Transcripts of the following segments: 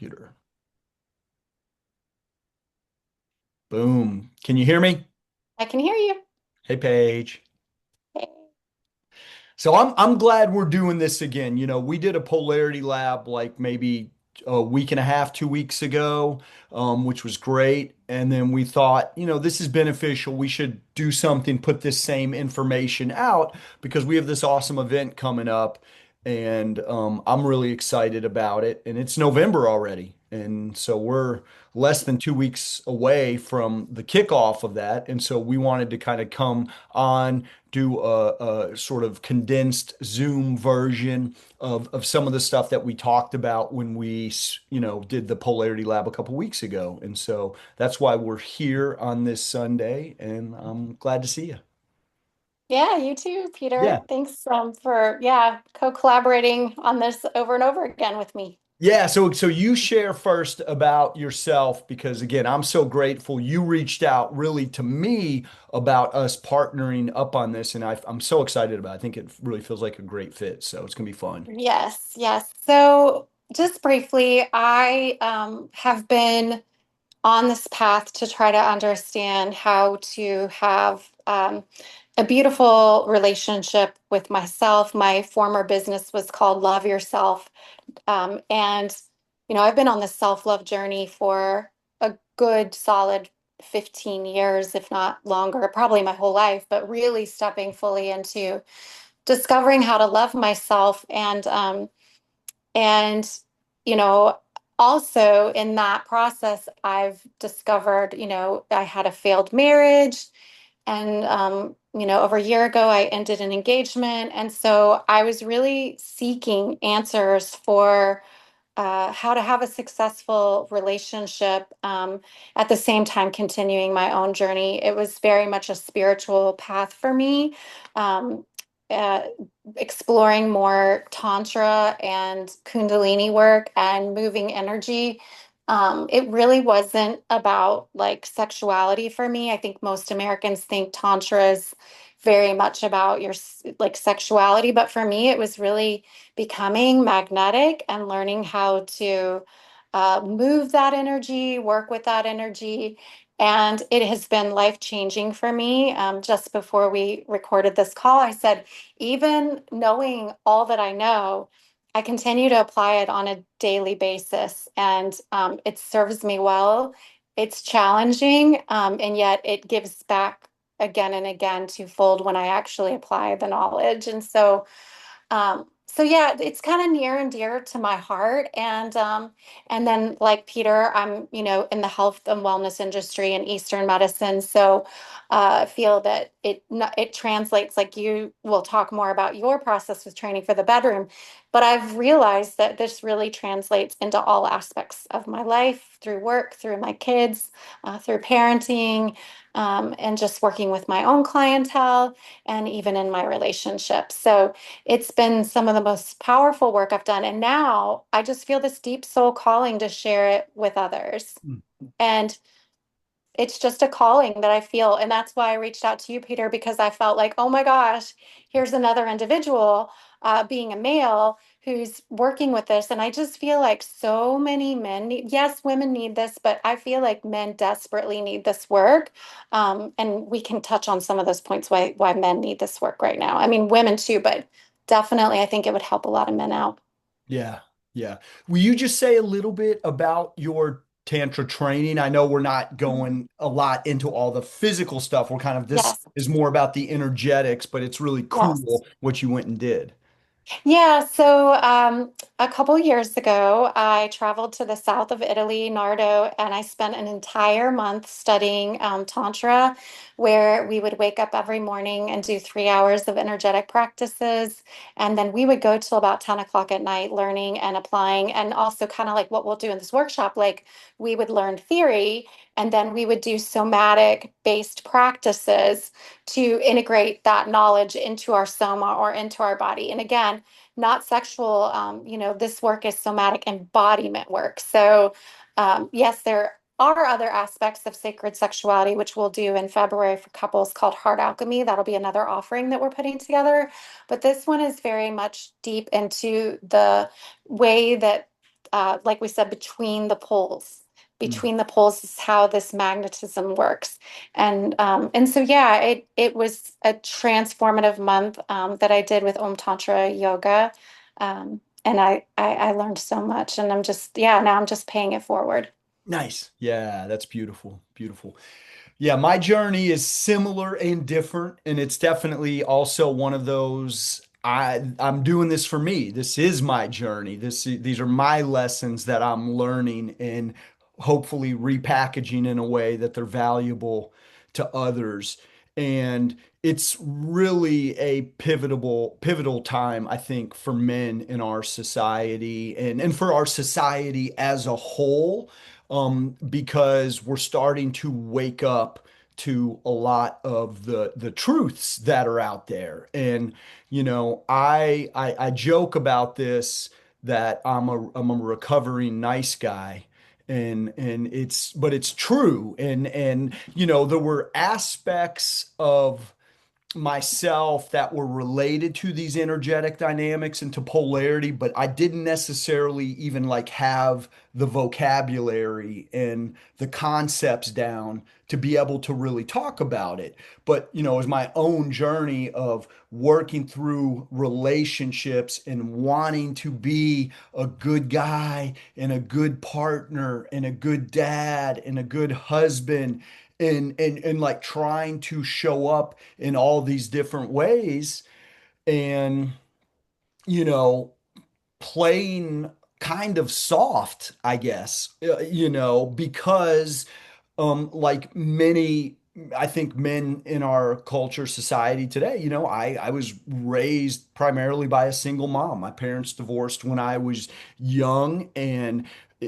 computer. Boom. Can you hear me? I can hear you. Hey, Paige. Hey. So I'm glad we're doing this again. We did a polarity lab like maybe a week and a half, 2 weeks ago, which was great. And then we thought, this is beneficial. We should do something, put this same information out because we have this awesome event coming up, and I'm really excited about it. And it's November already, and so we're less than 2 weeks away from the kickoff of that. And so we wanted to kind of come on, do a sort of condensed Zoom version of some of the stuff that we talked about when we, did the Polarity Lab a couple weeks ago. And so that's why we're here on this Sunday, and I'm glad to see you. Yeah, you too, Peter. Yeah. Thanks for co-collaborating on this over and over again with me. Yeah, so you share first about yourself because again, I'm so grateful you reached out really to me about us partnering up on this, and I'm so excited about it. I think it really feels like a great fit, so it's gonna be fun. Yes, yes. So just briefly, I have been on this path to try to understand how to have a beautiful relationship with myself. My former business was called Love Yourself. And, I've been on this self-love journey for a good solid 15 years, if not longer, probably my whole life, but really stepping fully into discovering how to love myself and, you know, also in that process, I've discovered, I had a failed marriage and, over a year ago, I ended an engagement. And so I was really seeking answers for how to have a successful relationship at the same time continuing my own journey. It was very much a spiritual path for me. Um, uh, Exploring more tantra and kundalini work and moving energy. It really wasn't about like sexuality for me. I think most Americans think tantra is very much about your like sexuality, but for me it was really becoming magnetic and learning how to move that energy, work with that energy. And it has been life changing for me. Just before we recorded this call, I said, even knowing all that I know, I continue to apply it on a daily basis, and it serves me well. It's challenging, and yet it gives back again and again twofold when I actually apply the knowledge. So yeah, it's kind of near and dear to my heart. And then like Peter, I'm, in the health and wellness industry in Eastern medicine. So I feel that it translates, like you will talk more about your process with training for the bedroom, but I've realized that this really translates into all aspects of my life through work, through my kids, through parenting, and just working with my own clientele and even in my relationships. So it's been some of the most powerful work I've done. And now I just feel this deep soul calling to share it with others. And it's just a calling that I feel. And that's why I reached out to you, Peter, because I felt like, oh my gosh, here's another individual, being a male who's working with this. And I just feel like so many men yes, women need this, but I feel like men desperately need this work. And we can touch on some of those points why men need this work right now. I mean, women too, but definitely I think it would help a lot of men out. Yeah, yeah. Will you just say a little bit about your Tantra training? I know we're not going a lot into all the physical stuff. We're kind of, this Yes, is more about the energetics, but it's really yes. cool what you went and did. Yeah, so a couple years ago, I traveled to the south of Italy, Nardo, and I spent an entire month studying Tantra, where we would wake up every morning and do 3 hours of energetic practices. And then we would go till about 10 o'clock at night learning and applying, and also kind of like what we'll do in this workshop, like we would learn theory and then we would do somatic based practices to integrate that knowledge into our soma or into our body. And again, not sexual. This work is somatic embodiment work. So, yes, there are other aspects of sacred sexuality, which we'll do in February for couples called Heart Alchemy. That'll be another offering that we're putting together. But this one is very much deep into the way that like we said, between the poles. Mm. Between the poles is how this magnetism works. And so yeah, it was a transformative month that I did with Om Tantra Yoga. And I learned so much, and I'm just, yeah, now I'm just paying it forward. Nice. Yeah, that's beautiful. Beautiful. Yeah, my journey is similar and different, and it's definitely also one of those I'm doing this for me. This is my journey. These are my lessons that I'm learning and hopefully repackaging in a way that they're valuable to others. And it's really a pivotal time, I think, for men in our society and for our society as a whole, because we're starting to wake up to a lot of the truths that are out there. And I joke about this that I'm a recovering nice guy. And it's true. And there were aspects of myself that were related to these energetic dynamics and to polarity, but I didn't necessarily even like have the vocabulary and the concepts down to be able to really talk about it. But, as my own journey of working through relationships and wanting to be a good guy and a good partner and a good dad and a good husband and like trying to show up in all these different ways and you know playing kind of soft, I guess, because like many, I think men in our culture, society today, I was raised primarily by a single mom. My parents divorced when I was young, and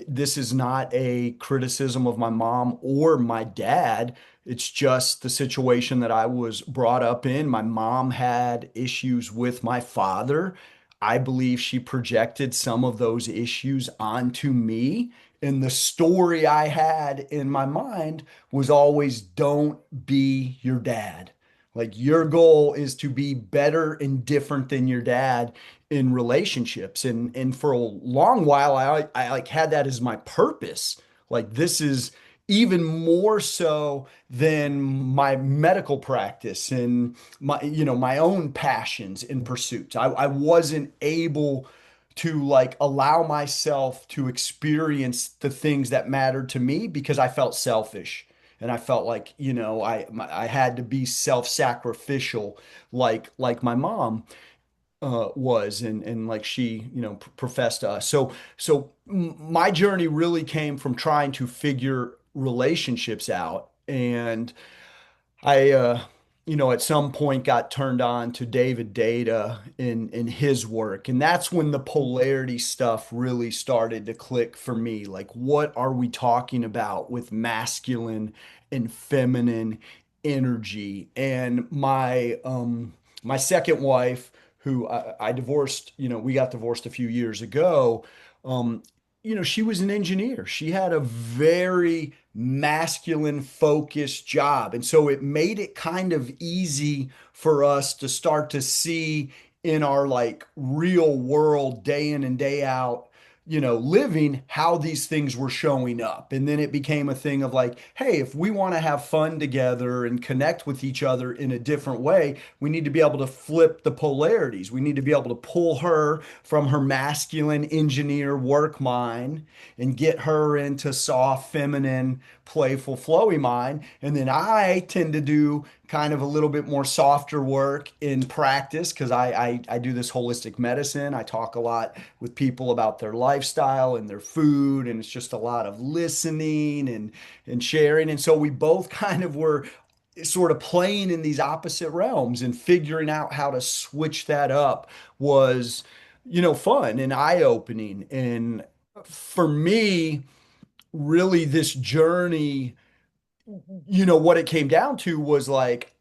this is not a criticism of my mom or my dad. It's just the situation that I was brought up in. My mom had issues with my father. I believe she projected some of those issues onto me. And the story I had in my mind was always don't be your dad. Like your goal is to be better and different than your dad in relationships. And for a long while I like had that as my purpose. Like this is even more so than my medical practice and my own passions and pursuits. I wasn't able to like allow myself to experience the things that mattered to me because I felt selfish and I felt like I had to be self-sacrificial like my mom was and like she professed to us. So my journey really came from trying to figure relationships out. And I, at some point got turned on to David Data in his work, and that's when the polarity stuff really started to click for me. Like, what are we talking about with masculine and feminine energy? And my second wife, who I divorced, we got divorced a few years ago. Um, she was an engineer. She had a very masculine focused job. And so it made it kind of easy for us to start to see in our like real world day in and day out, living how these things were showing up. And then it became a thing of like, hey, if we want to have fun together and connect with each other in a different way, we need to be able to flip the polarities. We need to be able to pull her from her masculine engineer work mind and get her into soft, feminine, playful, flowy mind. And then I tend to do kind of a little bit more softer work in practice because I do this holistic medicine. I talk a lot with people about their lifestyle and their food, and it's just a lot of listening and sharing. And so we both kind of were sort of playing in these opposite realms, and figuring out how to switch that up was, fun and eye-opening. And for me, really this journey, what it came down to was like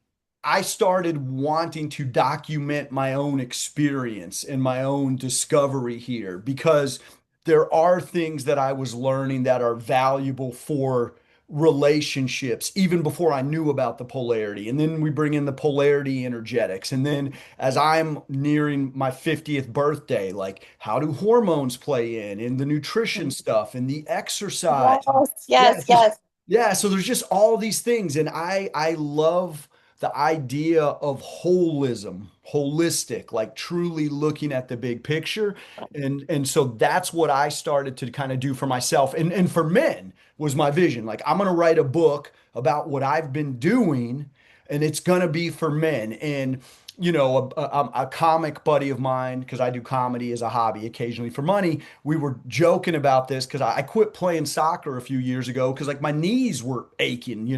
I started wanting to document my own experience and my own discovery here because there are things that I was learning that are valuable for relationships even before I knew about the polarity. And then we bring in the polarity energetics. And then as I'm nearing my 50th birthday, like how do hormones play in and the nutrition stuff and the exercise? Yes, Yeah, yes, it's just yes. yeah, so there's just all these things and I love the idea of holism, holistic, like truly looking at the big picture. And so that's what I started to kind of do for myself and for men was my vision. Like I'm going to write a book about what I've been doing and it's going to be for men. And a comic buddy of mine, because I do comedy as a hobby occasionally for money, we were joking about this because I quit playing soccer a few years ago because like my knees were aching,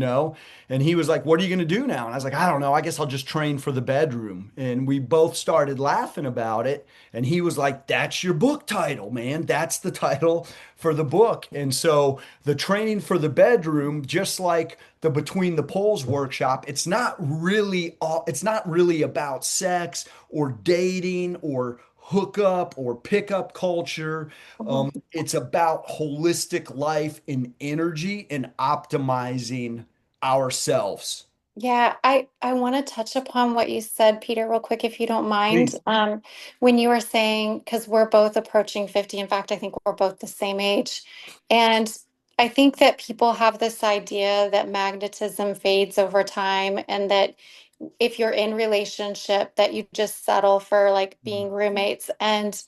and he was like, "What are you going to do now?" And I was like, "I don't know. I guess I'll just train for the bedroom." And we both started laughing about it. And he was like, "That's your book title, man. That's the title for the book." And so the training for the bedroom, just like the Between the Poles workshop, it's not really about sex or dating or hookup or pickup culture. It's about holistic life and energy and optimizing ourselves. Yeah, I want to touch upon what you said, Peter, real quick, if you don't mind. Please. When you were saying, because we're both approaching 50, in fact, I think we're both the same age. And I think that people have this idea that magnetism fades over time and that if you're in relationship, that you just settle for like being roommates. And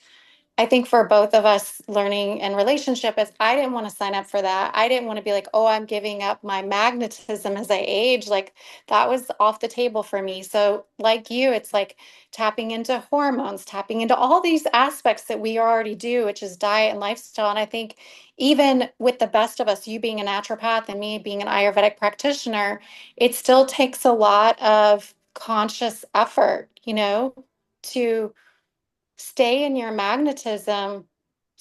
I think for both of us, learning and relationship is I didn't want to sign up for that. I didn't want to be like, oh, I'm giving up my magnetism as I age. Like that was off the table for me. So, like you, it's like tapping into hormones, tapping into all these aspects that we already do, which is diet and lifestyle. And I think even with the best of us, you being a naturopath and me being an Ayurvedic practitioner, it still takes a lot of conscious effort, to stay in your magnetism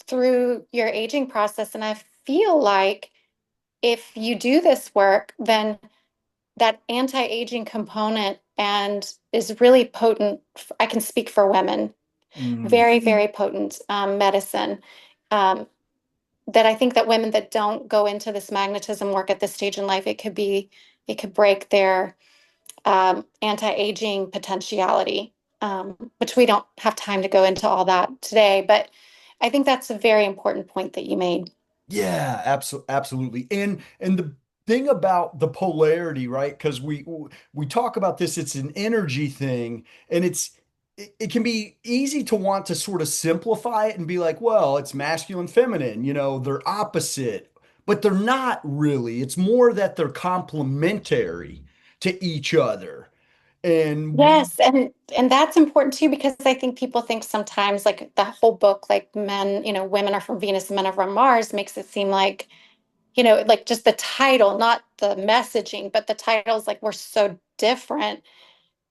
through your aging process. And I feel like if you do this work, then that anti-aging component and is really potent. I can speak for women, Mm. very, very potent medicine. Um, that I think that women that don't go into this magnetism work at this stage in life, it could break their anti-aging potentiality, which we don't have time to go into all that today. But I think that's a very important point that you made. Yeah, absolutely. And the thing about the polarity, right? Because we talk about this, it's an energy thing, and it can be easy to want to sort of simplify it and be like, well, it's masculine, feminine, they're opposite, but they're not really. It's more that they're complementary to each other. And Yes, and that's important too because I think people think sometimes like the whole book, like men, women are from Venus, men are from Mars, makes it seem like, like just the title, not the messaging, but the title's like we're so different.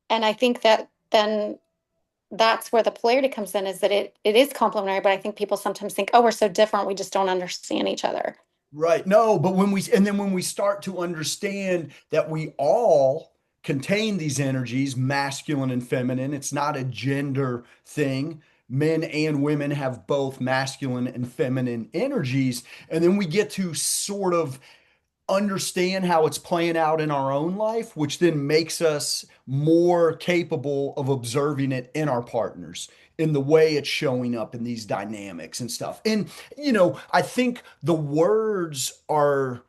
And I think that then that's where the polarity comes in is that it is complementary, but I think people sometimes think, oh, we're so different, we just don't understand each other. right. No, but when we start to understand that we all contain these energies, masculine and feminine, it's not a gender thing. Men and women have both masculine and feminine energies. And then we get to sort of understand how it's playing out in our own life, which then makes us more capable of observing it in our partners, in the way it's showing up in these dynamics and stuff. And, I think the words are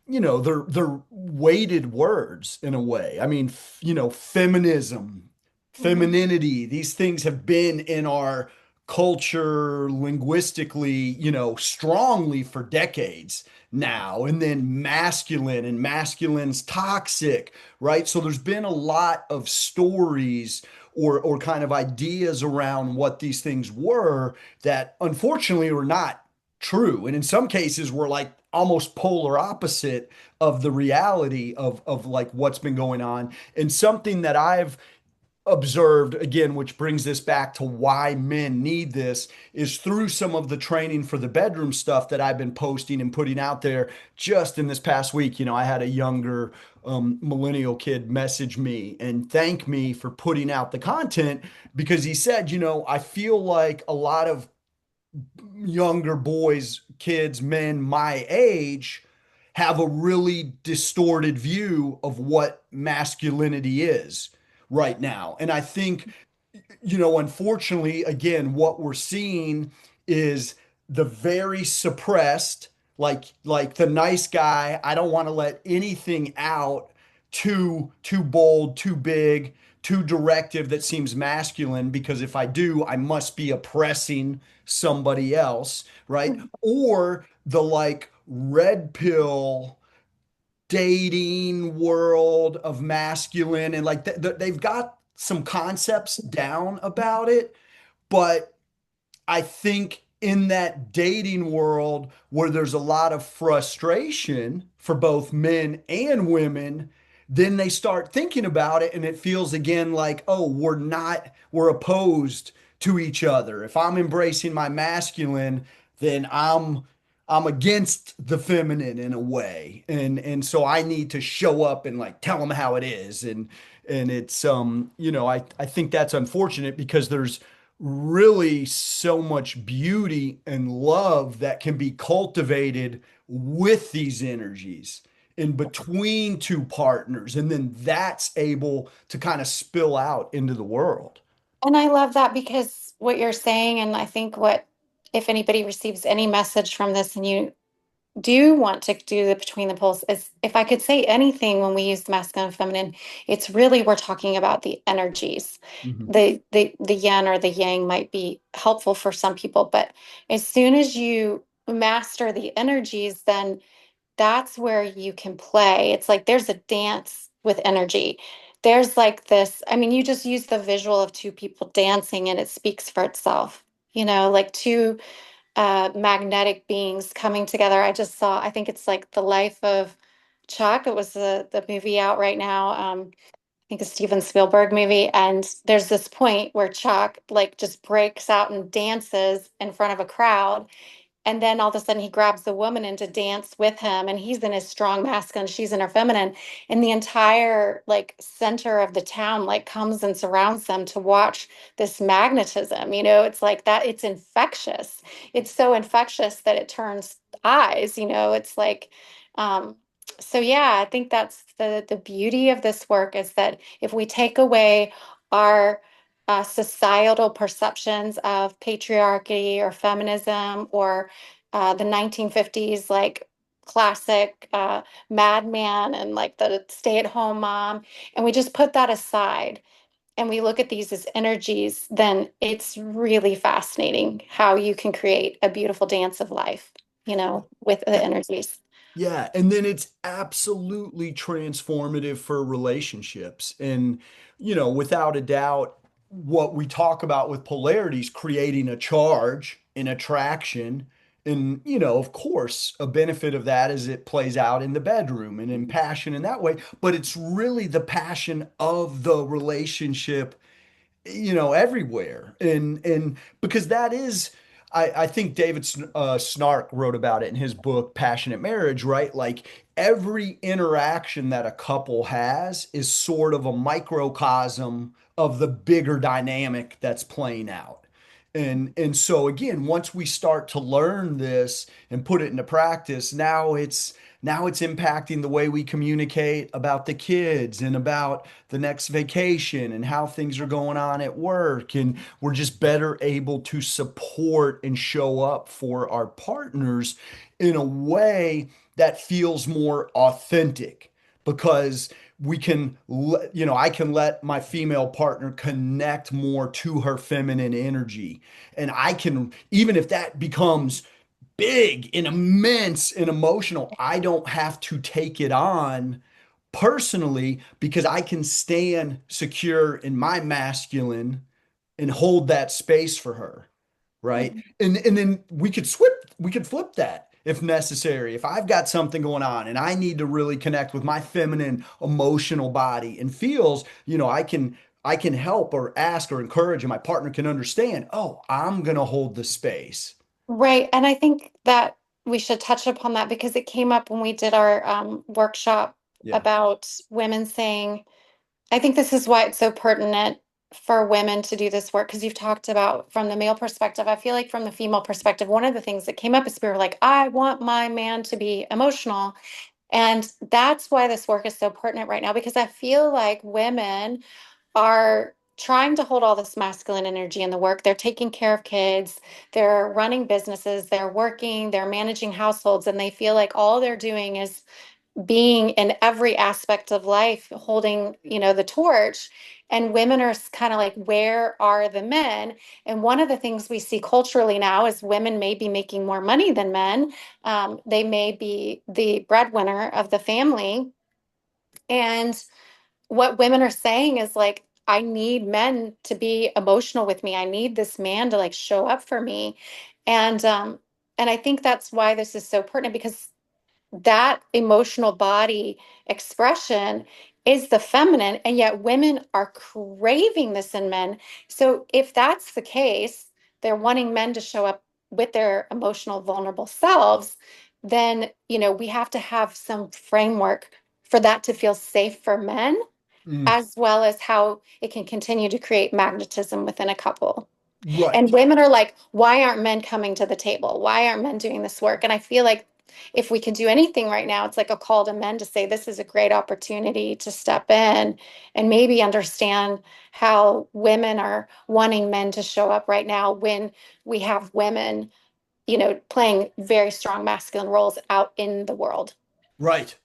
they're weighted words in a way. I mean, feminism, Mhm. femininity, these things have been in our culture linguistically, strongly for decades now. And then masculine and masculine's toxic, right? So there's been a lot of stories or kind of ideas around what these things were that unfortunately were not true. And in some cases, we're like almost polar opposite of the reality of like what's been going on. And something that I've observed again, which brings this back to why men need this, is through some of the training for the bedroom stuff that I've been posting and putting out there just in this past week. I had a younger millennial kid message me and thank me for putting out the content because he said, I feel like a lot of younger boys, kids, men my age have a really distorted view of what masculinity is right now. And I think, unfortunately, again, what we're seeing is the very suppressed, like the nice guy, I don't want to let anything out too bold, too big, too directive that seems masculine because if I do, I must be oppressing somebody else, right? Or the like red pill dating world of masculine and like they've got some concepts down about it, but I think in that dating world where there's a lot of frustration for both men and women, then they start thinking about it and it feels again like, oh, we're opposed to each other. If I'm embracing my masculine, then I'm against the feminine in a way. And so I need to show up and like tell them how it is. And it's I think that's unfortunate because there's really so much beauty and love that can be cultivated with these energies in between two partners. And then that's able to kind of spill out into the world. And I love that because what you're saying, and I think what, if anybody receives any message from this and you do want to do the between the poles, is if I could say anything when we use the masculine and feminine, it's really we're talking about the energies. Mhm. The yin or the yang might be helpful for some people, but as soon as you master the energies, then that's where you can play. It's like there's a dance with energy. There's like this, I mean, you just use the visual of two people dancing and it speaks for itself. Like two magnetic beings coming together. I just saw, I think it's like The Life of Chuck. It was the movie out right now. I think a Steven Spielberg movie. And there's this point where Chuck like just breaks out and dances in front of a crowd. And then all of a sudden he grabs the woman in to dance with him, and he's in his strong masculine, she's in her feminine. And the entire like center of the town like comes and surrounds them to watch this magnetism. It's like that, it's infectious. It's so infectious that it turns eyes, it's like um so yeah, I think that's the beauty of this work is that if we take away our societal perceptions of patriarchy or feminism or the 1950s, like classic madman and like the stay-at-home mom, and we just put that aside and we look at these as energies, then it's really fascinating how you can create a beautiful dance of life, with the energies. Yeah, and then it's absolutely transformative for relationships. And, without a doubt, what we talk about with polarity is creating a charge, an attraction. And, of course, a benefit of that is it plays out in the bedroom and in passion in that way. But it's really the passion of the relationship everywhere. And because that is, I think David Snark wrote about it in his book, Passionate Marriage, right? Like every interaction that a couple has is sort of a microcosm of the bigger dynamic that's playing out. And so again, once we start to learn this and put it into practice, now it's impacting the way we communicate about the kids and about the next vacation and how things are going on at work. And we're just better able to support and show up for our partners in a way that feels more authentic because I can let my female partner connect more to her feminine energy. And I can, even if that becomes big and immense and emotional, I don't have to take it on personally because I can stand secure in my masculine and hold that space for her, right? Mhm. And then we could flip that if necessary. If I've got something going on and I need to really connect with my feminine emotional body and feels, I can help or ask or encourage and my partner can understand, oh, I'm gonna hold the space. Right. And I think that we should touch upon that because it came up when we did our workshop Yeah. about women saying, I think this is why it's so pertinent for women to do this work because you've talked about from the male perspective. I feel like from the female perspective, one of the things that came up is we were like, I want my man to be emotional. And that's why this work is so pertinent right now, because I feel like women are trying to hold all this masculine energy in the work. They're taking care of kids, they're running businesses, they're working, they're managing households, and they feel like all they're doing is being in every aspect of life, holding, the torch. And women are kind of like, where are the men? And one of the things we see culturally now is women may be making more money than men. They may be the breadwinner of the family. And what women are saying is like, I need men to be emotional with me. I need this man to like show up for me. And I think that's why this is so pertinent, because that emotional body expression is the feminine, and yet women are craving this in men. So if that's the case, they're wanting men to show up with their emotional, vulnerable selves, then, we have to have some framework for that to feel safe for men, Mm, as well as how it can continue to create magnetism within a couple. right. And women are like, why aren't men coming to the table? Why aren't men doing this work? And I feel like if we can do anything right now, it's like a call to men to say, this is a great opportunity to step in and maybe understand how women are wanting men to show up right now when we have women, playing very strong masculine roles out in the world. Right.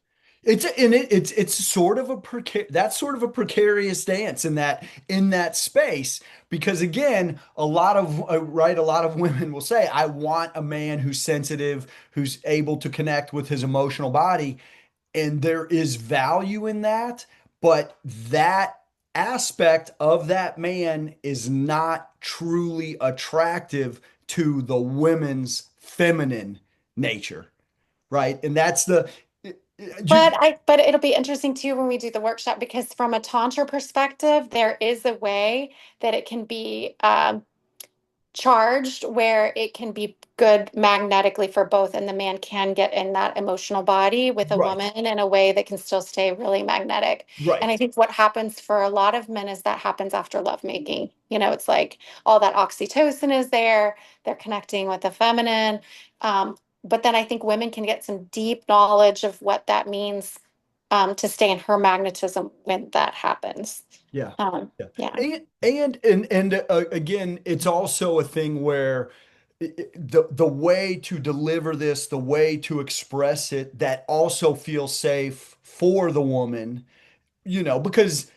It's sort of a that's sort of a precarious dance in that space, because again, a lot of right, a lot of women will say, I want a man who's sensitive, who's able to connect with his emotional body, and there is value in that, but that aspect of that man is not truly attractive to the women's feminine nature, right? And that's the But it'll be interesting too when we do the workshop, because from a tantra perspective, there is a way that it can be charged where it can be good magnetically for both, and the man can get in that emotional body with a right, woman in a way that can still stay really magnetic. And right. I think what happens for a lot of men is that happens after lovemaking. It's like all that oxytocin is there, they're connecting with the feminine. But then I think women can get some deep knowledge of what that means, to stay in her magnetism when that happens. Yeah. Yeah. Yeah. Again, it's also a thing where the way to deliver this, the way to express it, that also feels safe for the woman, because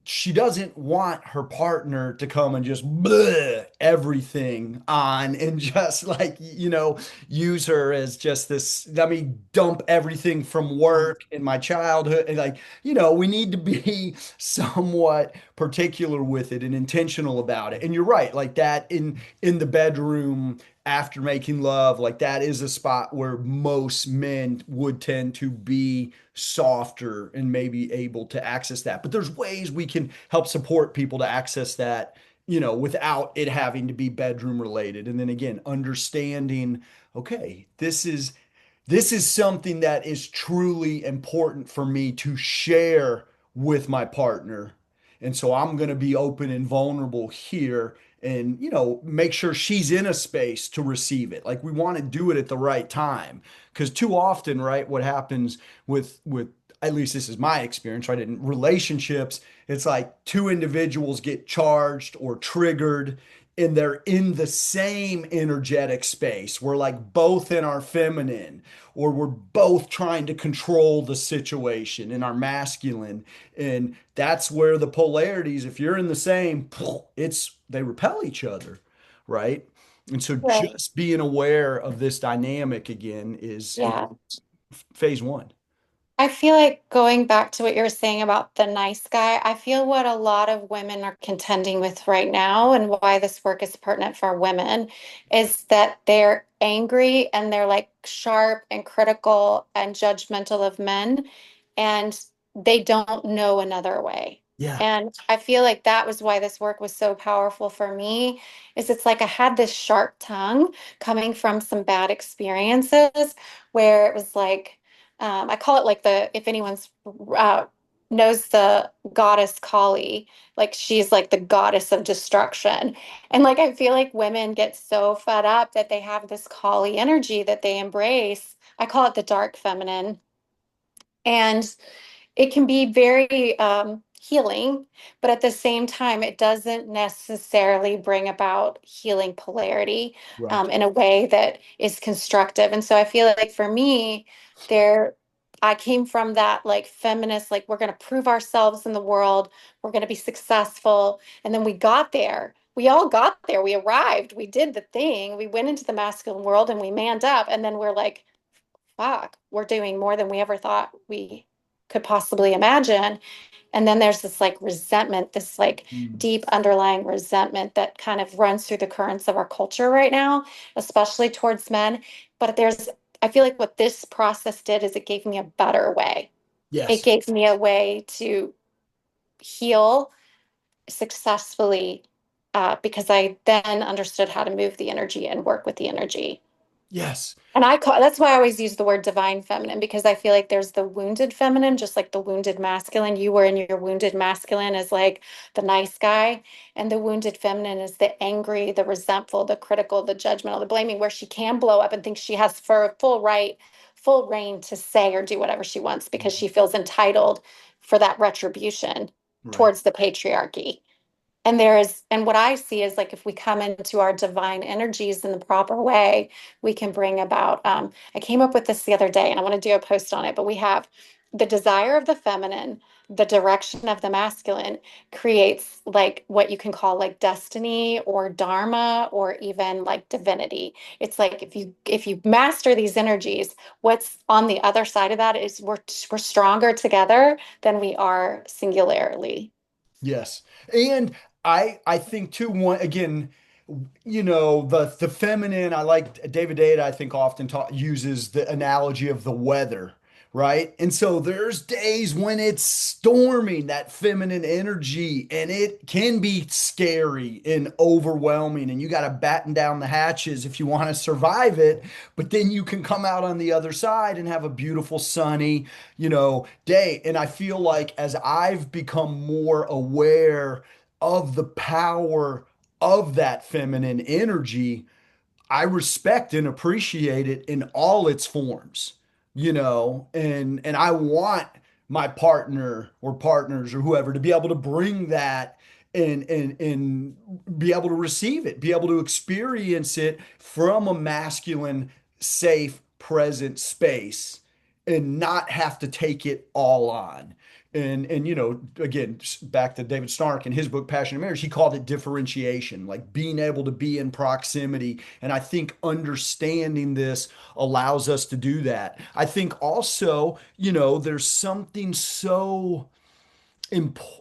she doesn't want her partner to come and just bleh everything on and just like, use her as just this, let me dump everything from work and my childhood. And like, we need to be somewhat particular with it and intentional about it. And you're right, like that in the bedroom after making love, like that is a spot where most men would tend to be softer and maybe able to access that. But there's ways we can help support people to access that, without it having to be bedroom related. And then again, understanding, okay, this is something that is truly important for me to share with my partner. And so I'm going to be open and vulnerable here and, make sure she's in a space to receive it. Like we want to do it at the right time. Because too often, right, what happens with at least this is my experience, right, in relationships, it's like two individuals get charged or triggered and they're in the same energetic space. We're like both in our feminine, or we're both trying to control the situation in our masculine. And that's where the polarities, if you're in the same, they repel each other, right? And so Right. just being aware of this dynamic again is Yeah. phase one. I feel like going back to what you were saying about the nice guy, I feel what a lot of women are contending with right now, and why this work is pertinent for women, is that they're angry and they're like sharp and critical and judgmental of men, and they don't know another way. Yeah. And I feel like that was why this work was so powerful for me, is it's like I had this sharp tongue coming from some bad experiences where it was like, I call it like if anyone's knows the goddess Kali. Like she's like the goddess of destruction. And like I feel like women get so fed up that they have this Kali energy that they embrace. I call it the dark feminine. And it can be very healing, but at the same time, it doesn't necessarily bring about healing polarity Right. in a way that is constructive. And so I feel like for me, there, I came from that like feminist, like we're going to prove ourselves in the world, we're going to be successful. And then we got there. We all got there. We arrived. We did the thing. We went into the masculine world and we manned up. And then we're like, fuck, we're doing more than we ever thought we could possibly imagine. And then there's this like resentment, this like Mm. deep underlying resentment that kind of runs through the currents of our culture right now, especially towards men. But I feel like what this process did is it gave me a better way. It Yes. gave me a way to heal successfully because I then understood how to move the energy and work with the energy. Yes. And that's why I always use the word divine feminine because I feel like there's the wounded feminine, just like the wounded masculine. You were in your wounded masculine as like the nice guy, and the wounded feminine is the angry, the resentful, the critical, the judgmental, the blaming, where she can blow up and think she has for full right, full reign to say or do whatever she wants because she feels entitled for that retribution Right. towards the patriarchy. And what I see is like if we come into our divine energies in the proper way, we can bring about. I came up with this the other day and I want to do a post on it, but we have the desire of the feminine, the direction of the masculine creates like what you can call like destiny or dharma or even like divinity. It's like if you master these energies, what's on the other side of that is we're stronger together than we are singularly. Yes. And I think too, one again, the feminine, I like David Data, I think often uses the analogy of the weather, right? And so there's days when it's storming, that feminine energy, and it can be scary and overwhelming, and you got to batten down the hatches if you want to survive it. But then you can come out on the other side and have a beautiful sunny, day. And I feel like as I've become more aware of the power of that feminine energy, I respect and appreciate it in all its forms, and I want my partner or partners or whoever to be able to bring that and be able to receive it, be able to experience it from a masculine, safe, present space and not have to take it all on. And again, back to David Stark in his book Passion and Marriage, he called it differentiation, like being able to be in proximity. And I think understanding this allows us to do that. I think also, there's something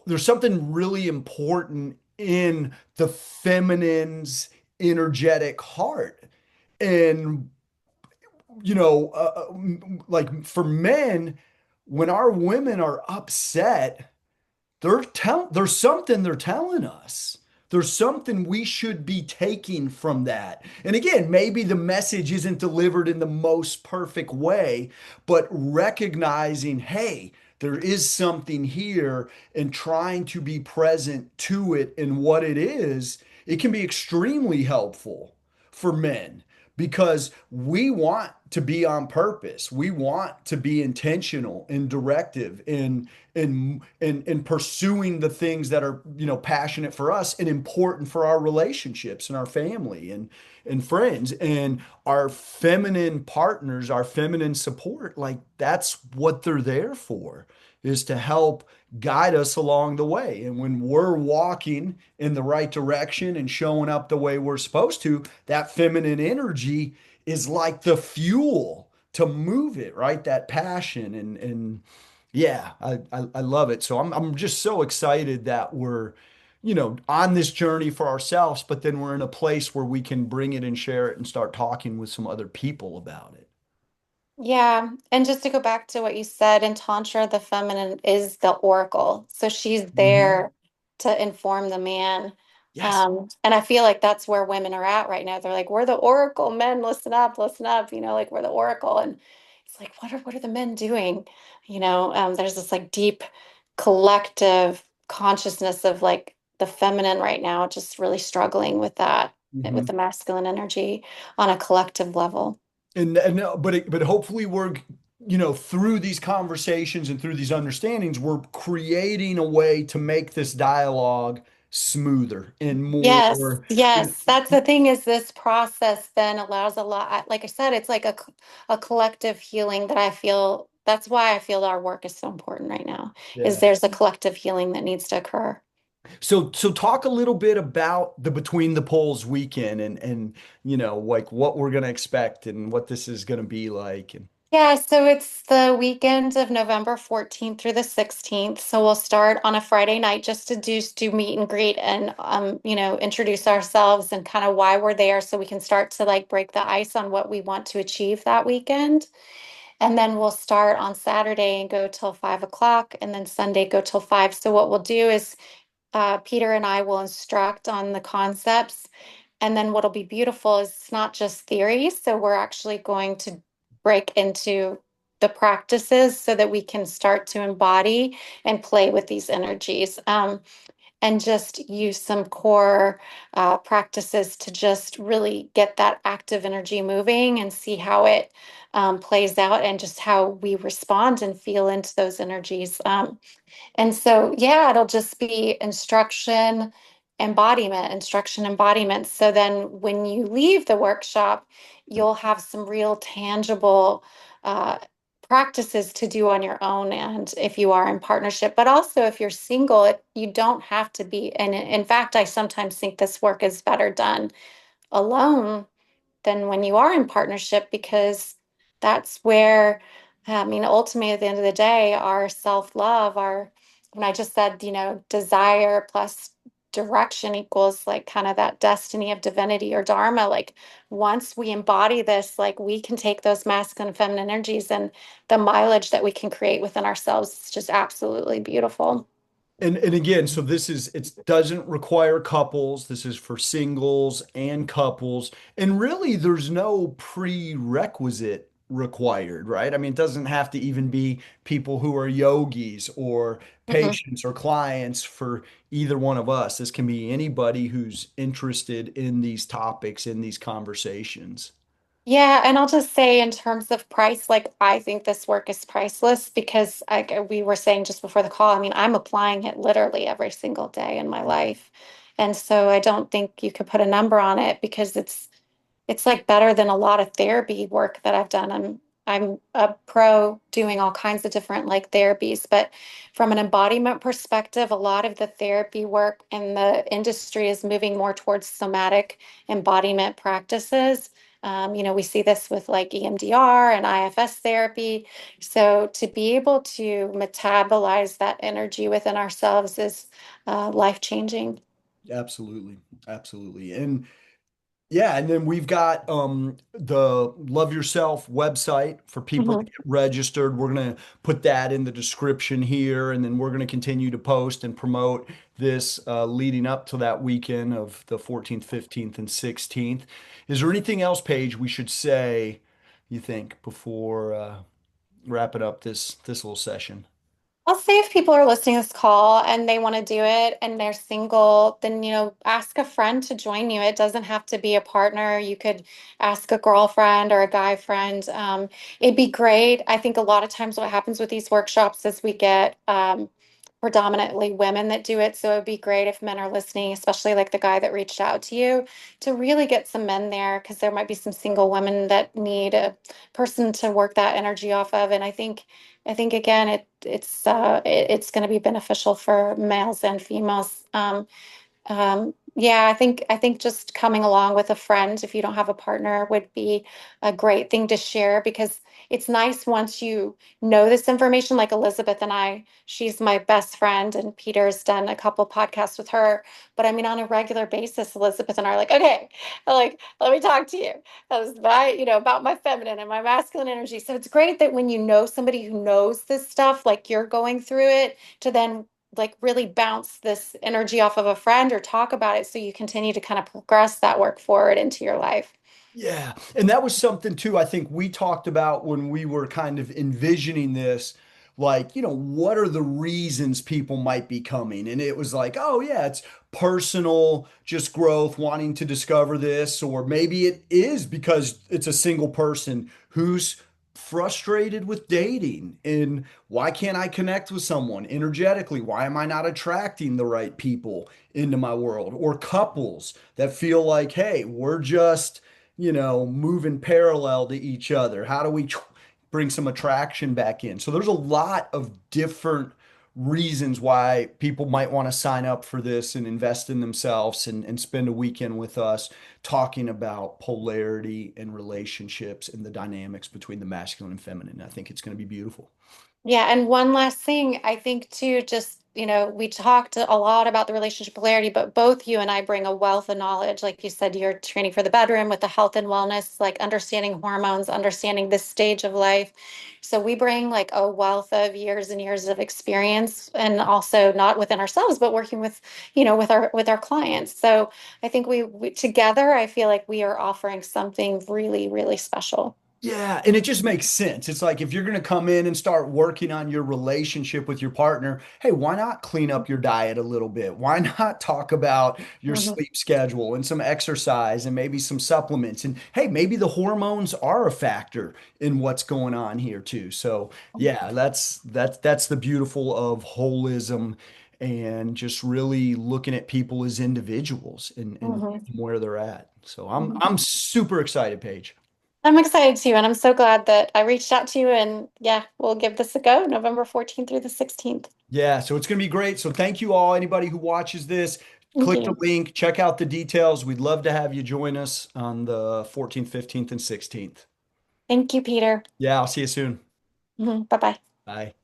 there's something really important in the feminine's energetic heart. And like for men, when our women are upset, there's something they're telling us. There's something we should be taking from that. And again, maybe the message isn't delivered in the most perfect way, but recognizing, hey, there is something here and trying to be present to it and what it is, it can be extremely helpful for men because we want to be on purpose. We want to be intentional and directive in pursuing the things that are, passionate for us and important for our relationships and our family and friends and our feminine partners, our feminine support. Like that's what they're there for, is to help guide us along the way. And when we're walking in the right direction and showing up the way we're supposed to, that feminine energy is like the fuel to move it, right? That passion and yeah, I love it. So I'm just so excited that we're, on this journey for ourselves, but then we're in a place where we can bring it and share it and start talking with some other people about it. Yeah, and just to go back to what you said, in Tantra, the feminine is the oracle. So she's Mhm. there to inform the man. Yes. And I feel like that's where women are at right now. They're like, we're the oracle, men, listen up, like we're the oracle. And it's like, what are the men doing? There's this like deep collective consciousness of like the feminine right now, just really struggling with that, with the Mhm. masculine energy on a collective level. But hopefully we're through these conversations and through these understandings, we're creating a way to make this dialogue smoother and Yes, more. yes. That's the thing is this process then allows a lot, like I said, it's like a collective healing that I feel that's why I feel our work is so important right now, is Yeah. there's a collective healing that needs to occur. So talk a little bit about the Between the Poles weekend and like what we're gonna expect and what this is gonna be like. And Yeah, so it's the weekend of November 14th through the 16th. So we'll start on a Friday night just to do meet and greet and introduce ourselves and kind of why we're there so we can start to like break the ice on what we want to achieve that weekend. And then we'll start on Saturday and go till 5 o'clock, and then Sunday go till 5. So what we'll do is Peter and I will instruct on the concepts. And then what'll be beautiful is it's not just theory. So we're actually going to break into the practices so that we can start to embody and play with these energies. And just use some core practices to just really get that active energy moving and see how it plays out and just how we respond and feel into those energies. And so, yeah, it'll just be instruction, embodiment. So then when you leave the workshop, you'll have some real tangible uh, practices to do on your own. And if you are in partnership, but also if you're single, you don't have to be. And in fact, I sometimes think this work is better done alone than when you are in partnership because that's where, I mean, ultimately at the end of the day, our self-love, when I just said, desire plus direction equals like kind of that destiny of divinity or dharma. Like once we embody this, like we can take those masculine and feminine energies and the mileage that we can create within ourselves is just absolutely beautiful. and again, so it doesn't require couples. This is for singles and couples. And really, there's no prerequisite required, right? I mean, it doesn't have to even be people who are yogis or Mhm. patients or clients for either one of us. This can be anybody who's interested in these topics, in these conversations. Yeah, and I'll just say in terms of price, like I think this work is priceless because we were saying just before the call, I mean, I'm applying it literally every single day in my life. And so I don't think you could put a number on it because it's like better than a lot of therapy work that I've done. I'm a pro doing all kinds of different like therapies, but from an embodiment perspective, a lot of the therapy work in the industry is moving more towards somatic embodiment practices. We see this with like EMDR and IFS therapy. So to be able to metabolize that energy within ourselves is life changing. Absolutely. Absolutely. And yeah, and then we've got the Love Yourself website for people to Mhm. get registered. We're going to put that in the description here, and then we're going to continue to post and promote this leading up to that weekend of the 14th, 15th, and 16th. Is there anything else, Paige, we should say, you think, before wrapping up this little session? I'll say if people are listening to this call and they want to do it and they're single, then, ask a friend to join you. It doesn't have to be a partner. You could ask a girlfriend or a guy friend. It'd be great. I think a lot of times what happens with these workshops is we get predominantly women that do it. So it'd be great if men are listening, especially like the guy that reached out to you, to really get some men there because there might be some single women that need a person to work that energy off of. And I think again, it's going to be beneficial for males and females. Yeah, I think just coming along with a friend, if you don't have a partner, would be a great thing to share because it's nice once you know this information, like Elizabeth and I, she's my best friend, and Peter's done a couple podcasts with her. But I mean, on a regular basis, Elizabeth and I are like, okay, like, let me talk to you. About my feminine and my masculine energy. So it's great that when you know somebody who knows this stuff, like you're going through it, to then like really bounce this energy off of a friend or talk about it so you continue to kind of progress that work forward into your life. Yeah. And that was something too, I think we talked about when we were kind of envisioning this like, what are the reasons people might be coming? And it was like, oh, yeah, it's personal, just growth, wanting to discover this. Or maybe it is because it's a single person who's frustrated with dating. And why can't I connect with someone energetically? Why am I not attracting the right people into my world? Or couples that feel like, hey, we're just, moving parallel to each other. How do we bring some attraction back in? So there's a lot of different reasons why people might want to sign up for this and invest in themselves and spend a weekend with us talking about polarity and relationships and the dynamics between the masculine and feminine. I think it's going to be beautiful. Yeah, and one last thing, I think too, just, we talked a lot about the relationship polarity, but both you and I bring a wealth of knowledge. Like you said, you're training for the bedroom with the health and wellness, like understanding hormones, understanding this stage of life. So we bring like a wealth of years and years of experience, and also not within ourselves, but working with, with our clients. So I think we together, I feel like we are offering something really, really special. Yeah, and it just makes sense. It's like if you're going to come in and start working on your relationship with your partner, hey, why not clean up your diet a little bit? Why not talk about your Mhm. sleep schedule and some exercise and maybe some supplements? And hey, maybe the hormones are a factor in what's going on here too. So, yeah, that's the beautiful of holism and just really looking at people as individuals and Mhm. where they're at. So, I'm Mhm. I'm super excited, Paige. I'm excited too, and I'm so glad that I reached out to you. And yeah, we'll give this a go, November 14th through the 16th. Yeah, so it's going to be great. So thank you all. Anybody who watches this, Thank click the you. link, check out the details. We'd love to have you join us on the 14th, 15th, and 16th. Thank you, Peter. Yeah, I'll see you soon. Bye bye. Bye.